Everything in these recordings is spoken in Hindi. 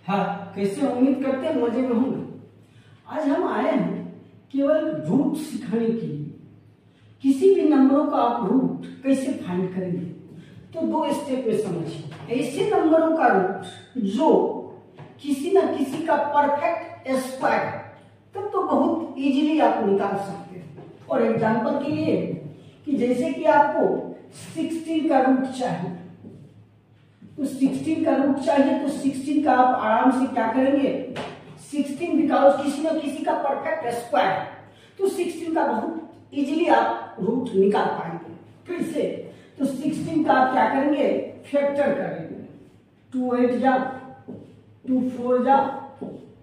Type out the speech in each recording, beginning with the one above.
हाँ, कैसे उम्मीद करते हैं मजे में होंगे। आज हम आए हैं केवल रूट सिखाने के लिए। किसी भी नंबरों का आप रूट कैसे फाइंड करेंगे, तो दो स्टेप में समझिए। ऐसे नंबरों का रूट जो किसी न किसी का परफेक्ट स्क्वायर, तब तो बहुत इजीली आप निकाल सकते हैं। और एग्जांपल के लिए कि जैसे कि आपको 16 का रूट चाहिए, तो 16 का रूट चाहिए तो 16 का आप आराम से क्या करेंगे, 16 बिकॉज किसी न किसी का परफेक्ट स्क्वायर, तो 16 का बहुत इजीली आप रूट निकाल पाएंगे। फिर से तो 16 का आप क्या करेंगे, फैक्टर करेंगे। 2 8 जा, 2 4 जा,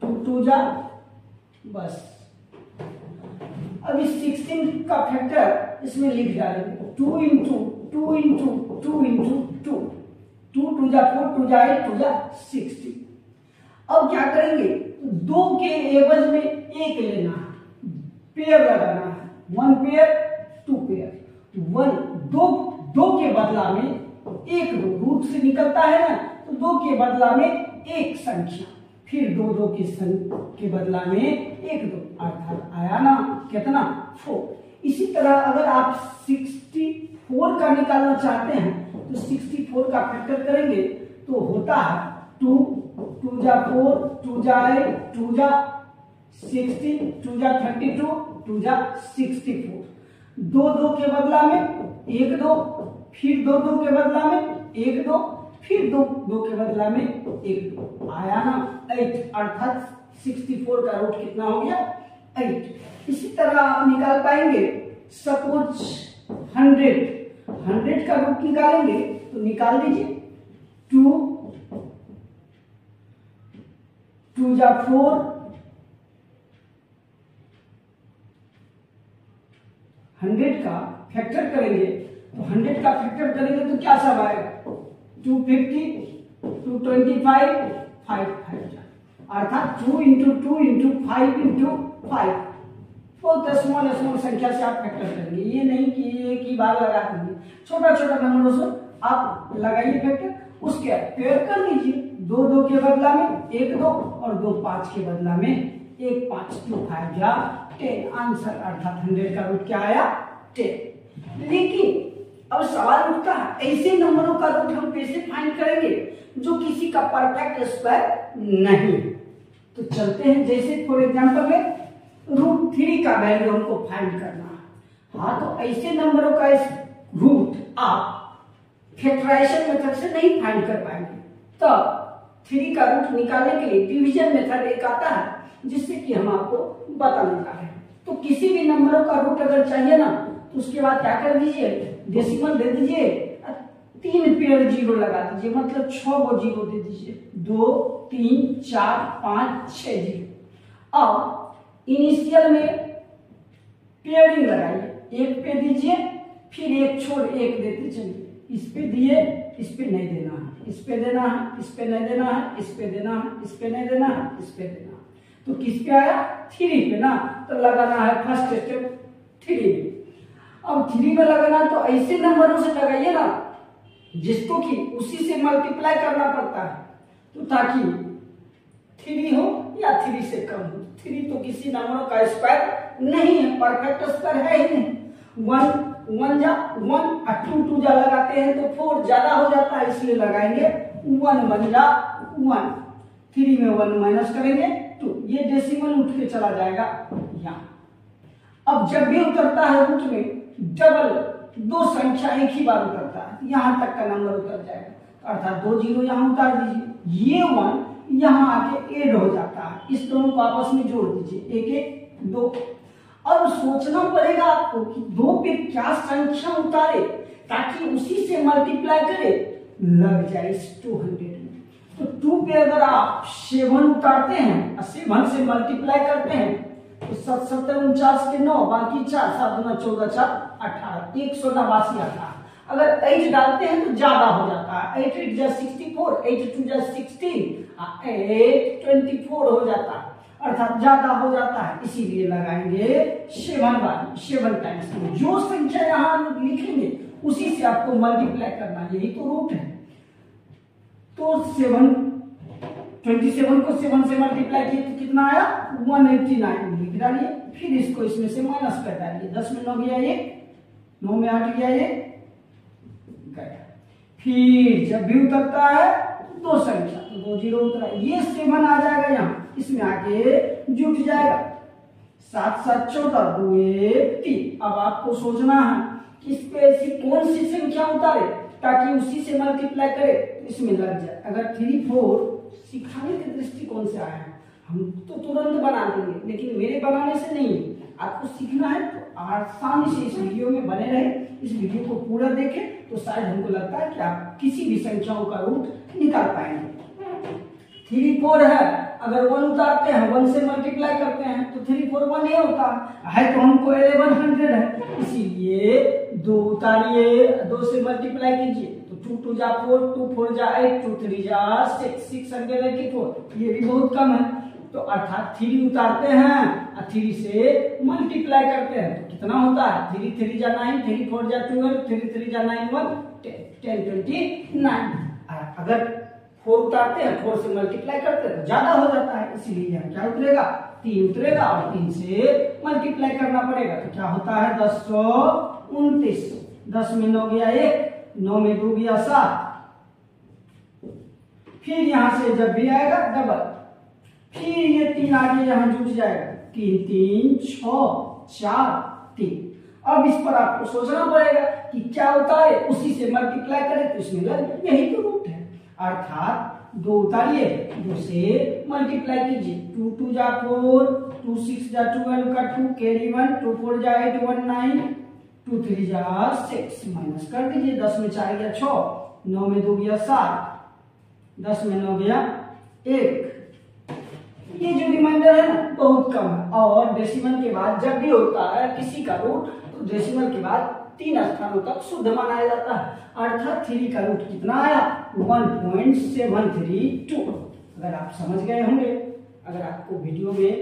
2 2 जा, बस। अब इस 16 का फैक्टर इसमें लिख डालेंगे। 2 इंटू 2 इंटू 2 इंटू 2, 2 2 जा 4, 2 जा 8, 2 जा 16। अब क्या करेंगे, दो के एवज में एक लेना है, पेयर लगाना है। 1 पेयर 2 पेयर, 1 दो के बदला में एक, दो रूट से निकलता है ना, तो 2 के बदला में एक संख्या, फिर 2 2 के बदला में 1 2, अर्थात आया ना कितना, 4। इसी तरह अगर आप 64 का निकालना चाहते हैं तो 64 का फैक्टर करेंगे तो होता है 2 2 जा 4, 2 जा 8, 2 जा 16, 2 जा 32, 2 जा 64। 2 2 के बदला में 1 2, फिर 2 2 के बदला में 1 2, फिर 2 2 के बदला में 1 2, आया ना 8, अर्थात 64 का रूट कितना हो गया, 8। इसी तरह आप निकाल पाएंगे, सपोज 100 का रूट निकालेंगे तो निकाल दीजिए। 2 2 जा 4, 100 का फैक्टर करेंगे तो 100 का फैक्टर करेंगे तो क्या सब आएगा, 250, 225, 5 5, अर्थात 2 इंटू 2 इंटू 5 इंटू 5। बहुत स्मॉल संख्या से आप फैक्टर करेंगे, ये नहीं कि एक ही बार लगा देंगे, छोटा छोटा नंबरों से आप लगाइए फैक्टर। उसके पेयर कर लीजिए, 2 2 के बदला में 1 2 और 2 5 के बदला में 1 5, 2 5 जा 10, आंसर अर्थात 100 का रूट क्या आया, 10। लेकिन अब सवाल उठता है, ऐसे नंबरों का रूट हम कैसे फाइंड करेंगे जो किसी का परफेक्ट स्क्वायर नहीं। तो चलते हैं, जैसे फॉर एग्जांपल में √3 का वैल्यू हमको फाइंड करना है। हाँ, तो ऐसे नंबरों का इस रूट आप फैक्टराइजेशन मेथड से नहीं फाइंड कर पाएंगे। तो 3 का रूट निकालने के लिए डिवीजन मेथड एक आता है, जिससे कि हम आपको बताने जा रहे हैं। तो किसी भी नंबरों का रूट अगर चाहिए ना, तो उसके बाद क्या कर दीजिए, डेसिमल दे दीजिए, 3 पेयर 0 लगा दीजिए, मतलब 6 को 0 दे दीजिए, 2 3 4 5 6 0। अब इनिशियल में पेयरिंग लगाइए, 1 पे दीजिए, फिर 1 छोड़ 1 देते चलिए। इस पे दिए, इस पे नहीं देना है, इस पे देना है, इस पे नहीं देना है, इस पे देना है, इस पे नहीं देना है, इस पे देना है। तो किस पे आया, 3 पे ना, तो लगाना है फर्स्ट स्टेप 3 में। अब 3 में लगाना तो ऐसे नंबरों से लगाइए ना जिसको कि उसी से मल्टीप्लाई करना पड़ता है, तो ताकि 3 हो या 3 से कम हो। 3 तो किसी नंबरों का स्क्वायर नहीं है, परफेक्ट स्क्वायर है ही नहीं। 1 1 जा 1 और 2 2 जा लगाते हैं तो 4 ज्यादा हो जाता है, इसलिए लगाएंगे 1 1 जा 1। 3 में 1 माइनस करेंगे 2, ये डेसिमल उठ के चला जाएगा यहाँ। अब जब भी उतरता है रूट में डबल, 2 संख्या एक ही बार उतरता है, यहां तक का नंबर उतर जाएगा, अर्थात 2 0 यहां उतार दीजिए, ये 1 यहां आके ऐड हो जाता है, इस दोनों को आपस में जोड़ दीजिए, 1 1 2। अब सोचना पड़ेगा आपको कि 2 पे क्या संख्या उतारे ताकि उसी से मल्टीप्लाई करे, लग जाए इस 200 में। तो 2 पे अगर आप 7 उतारते हैं और 7 से मल्टीप्लाई करते हैं तो 7 7 49 के 9, बाकी 4 7 9 14 4 18, 189 आता है। अगर 8 डालते हैं तो ज्यादा हो जाता है, 8 8 जा 64, 8 2 जा 16, 8 24 हो जाता है, अर्थात ज्यादा हो जाता है, इसीलिए लगाएंगे 7 टाइम्स। जो संख्या यहाँ लिखेंगे उसी से आपको मल्टीप्लाई करना, यही तो रूट है। तो 7 27 को 7 से मल्टीप्लाई किए तो कितना आया 189 लिख डालिए। फिर इसको इसमें से माइनस कर डालिए। 10 में 9 गया ये, 9 में 8 गया ये, गया। फिर जब भी उतरता है दो संख्या तो 2 जीरो उतरा, ये 7 आ जाएगा यहाँ, इसमें आके जुट जाएगा। 7 7 14 2 1 3। अब आपको सोचना है कि इस पे ऐसी कौन सी संख्या उतारे ताकि उसी से मल्टीप्लाई करे इसमें लग जाए। अगर 3 4 सिखाने के दृष्टिकोण से आया है, हम तो तुरंत बना देंगे, लेकिन मेरे बनाने से नहीं, आपको सीखना है तो आसानी से इस वीडियो में बने रहे। इस वीडियो को पूरा देखें तो शायद हमको लगता है कि आप किसी भी संख्याओं का रूट निकाल पाएंगे। 3 4 है, अगर 1 उतारते हैं 1 से मल्टीप्लाई करते हैं तो 3 4 1 ये होता है तो हमको 1100 है, इसीलिए 2 उतारिए, 2 से मल्टीप्लाई कीजिए तो 2 2 जा 4, 2 4 जा 8, 2 3 जा 6, 684, ये भी बहुत कम है। तो अर्थात 3 उतारते हैं और 3 से मल्टीप्लाई करते हैं तो कितना होता है 3 3 जा 9, 3 4 जा 12, 3 3 जा 9 1 10 29। अगर 4 उतारते हैं 4 से मल्टीप्लाई करते हैं तो ज्यादा हो जाता है, इसीलिए यहाँ क्या उतरेगा 3 उतरेगा और 3 से मल्टीप्लाई करना पड़ेगा तो क्या होता है 1029। 10 में 9 गया 1, 9 में 2 गया 7। फिर यहां से जब भी आएगा डबल, फिर ये 3 आगे यहां जुट जाएगा, 3 3 6 4 3। अब इस पर आपको सोचना पड़ेगा कि क्या उतारे उसी से मल्टीप्लाई करें तो इसमें लग, यही तो रूट है। अर्थात 2 उतारिए, 2 से मल्टीप्लाई कीजिए, 2 2 जा 4, 2 6 जा 12 का 2 कैरी 1, 2 4 जा 8 1 9, 2 3 जा 6 माइनस कर दीजिए। 10 में 4 गया 6, 9 में 2 गया 7, 10 में 9 गया 1। ये जो रिमाइंडर है ना बहुत कम है, और डेसिमल के बाद जब भी होता है किसी का रूट तो डेसिमल के बाद 3 स्थानों तक शुद्ध माना जाता है। अर्थात 3 का रूट कितना आया 1.732। अगर आप समझ गए होंगे, अगर आपको वीडियो में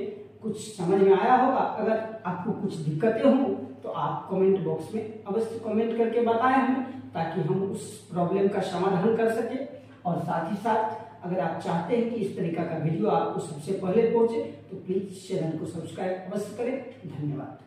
कुछ समझ में आया होगा, अगर आपको कुछ दिक्कतें हों तो आप कमेंट बॉक्स में अवश्य कमेंट करके बताएं हमें, ताकि हम उस प्रॉब्लम का समाधान कर सके। और साथ ही साथ अगर आप चाहते हैं कि इस तरीका का वीडियो आपको सबसे पहले पहुंचे तो प्लीज चैनल को सब्सक्राइब अवश्य करें। धन्यवाद।